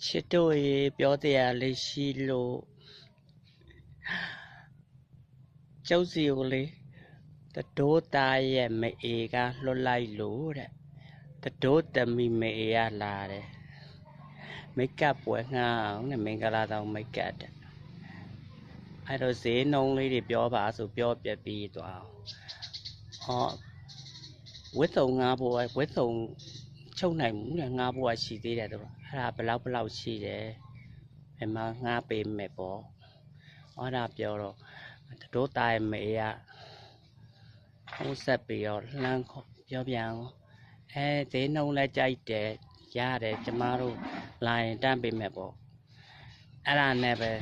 ချစ်တို့ရေပြောတရားလေးရှိလို့ကျုပ်စီကိုလေတတိုးသားရဲ့မအေကလွတ်လိုက်လို့တဲ့တတိုးသမီးမအေကလာတယ်မိတ်ကပ်ပွဲငှားအောင်တဲ့မင်္ဂလာဆောင်မိတ်ကပ်တဲ့အဲ့တော့ဈေးနှုန်းလေးတွေပြောပါဆိုပြောပြပြီးသွားအောင်ဝစ်စုံငှားဖို့ဝစ်စုံချုပ်နိုင်မှုနဲ့ငှားဖို့ရှိသေးတယ်တော့အဲ့ဒါဘလောက်ရှိတယ်ဘယ်မှာငှားပေးမယ်ပေါ့အဲ့ဒါပြောတော့တို့တာရဲ့မေကဟိုးဆက်ပြီးတော့လှမ်းပြောပြအောင်ဈေးနှုန်းလဲကြိုက်တယ်ရတယ်ကျမတို့လာရင်တန်းပေးမယ်ပေါ့အဲ့ဒါနဲ့ပဲ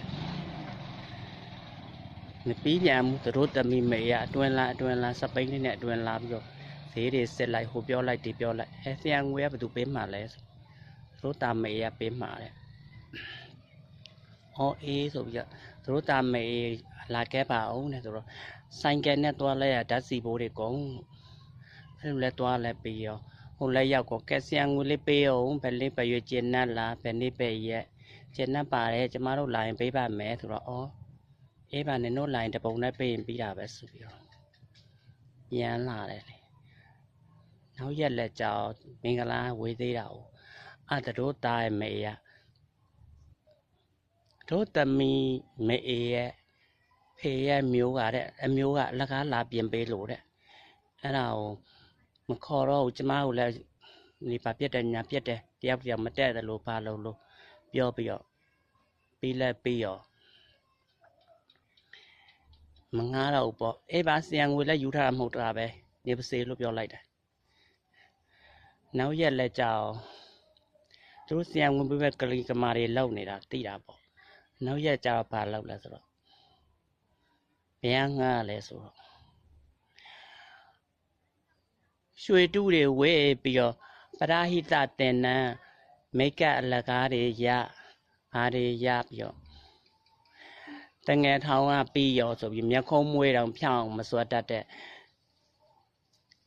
မပြီးပြန်ဘူးတို့သမီးမေကအတွင်းလာစပိန်လေးနဲ့အတွင်းလာပြီးတော့ဈေးတွေစစ်လိုက်ဟိုပြောလိုက်ဒီပြောလိုက်ဆရာငွေကဘယ်သူပေးမှလဲတို့တာမေကပေးမှတဲ့အေးဆိုပြီးတော့တို့တာမေလာခဲ့ပါအောင်တဲ့ဆိုတော့ဆိုင်ကယ်နဲ့သွားလဲရဓာတ်စီဘိုးတွေကုန်အဲ့လိုလဲသွားလဲပြီးရောဟိုလဲရောက်ကောကက်ဆီယံငွေလေးပေးအောင်ဘယ်လေးပဲရွေးကျင်းနတ်လားဘယ်နေ့ပဲရက်ကျင်းနတ်ပါတယ်ကျမတို့လာရင်ပေးပါမယ်ဆိုတော့အေးပါနဲ့တို့လာရင်တပုံနဲ့ပေးရင်ပြီးတာပဲဆိုပြီးတော့ပြန်လာတယ်နောက်ရက်လက်ကြောင်မင်္ဂလာဝေးသေးတာ哦တို့တာရဲ့မေရတို့သမီးမေရဲ့ဖေရဲ့မျိုးကအမျိုးကအလကားလာပြင်ပေးလို့တဲ့အဲ့ဒါကိုမခေါ်တော့ကျမကိုလည်းဒီပါပြက်တယ်ညာပြက်တယ်တယောက်မတက်တယ်လို့ဘာလို့ပြောပြီးတော့ပြီးလက်ပြီးရောမငားတော့ပေါ့အေးပါဆရာငွေလည်းယူထားတာမဟုတ်တာပဲနေပါစေလို့ပြောလိုက်တယ်နောက်ရက်လက်ကြောင်သူဆရာငွေပြပဲကလေးကမာတွေလောက်နေတာသိတာပေါ့နောက်ရက်ကြောင်ဘာလောက်လဲဆိုတော့ဘယ်ငှားလဲဆိုတော့ရွှေတူးတွေဝေးပြီးတော့ပရာဟိတတင်နန်းမိတ်ကပ်အလကားတွေအားတွေရပြီးတော့တငယ်ထောင်ကပြီးရောဆိုပြီးမျက်ခုံးမွေးတောင်ဖြောင်းမစွတ်တတ်တဲ့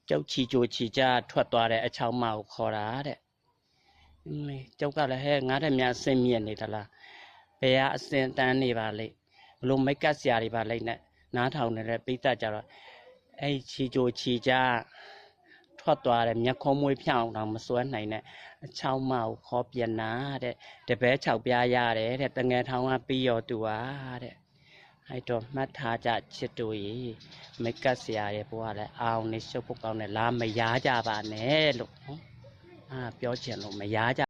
ကျုပ်ချီချိုချီကြထွက်သွားတဲ့အချောင်းမကိုခေါ်တာတဲ့ကျုပ်ကလည်းဟဲ့ငါတဲ့များအစင်မြင့်နေသလားဘယ်ကအစင်တန်းနေပါလိမ့်ဘလို့မိတ်ကပ်ဆရာတွေပါလိမ့်နဲ့နားထောင်နေတဲ့ပိဋကကြတော့အဲ့ချီချိုချီကြထွက်သွားတယ်မျက်ခုံးမွေးဖြောင်းတော့မစွဲနိုင်တဲ့အချောင်းမကိုခေါ်ပြန်နာတဲ့တပည့်6ပြားရတယ်တဲ့တငယ်ထောင်ကပြီးရောသူဟာတဲ့အဲ့တော့မှတ်ထားကြချစ်တို့ရေမိတ်ကပ်ဆရာရဲ့ဘဝလည်းအောင်နေရှုပ်ဖို့ကောင်းတယ်လားမရားကြပါနဲ့လို့ပြောချင်လို့မရားကြ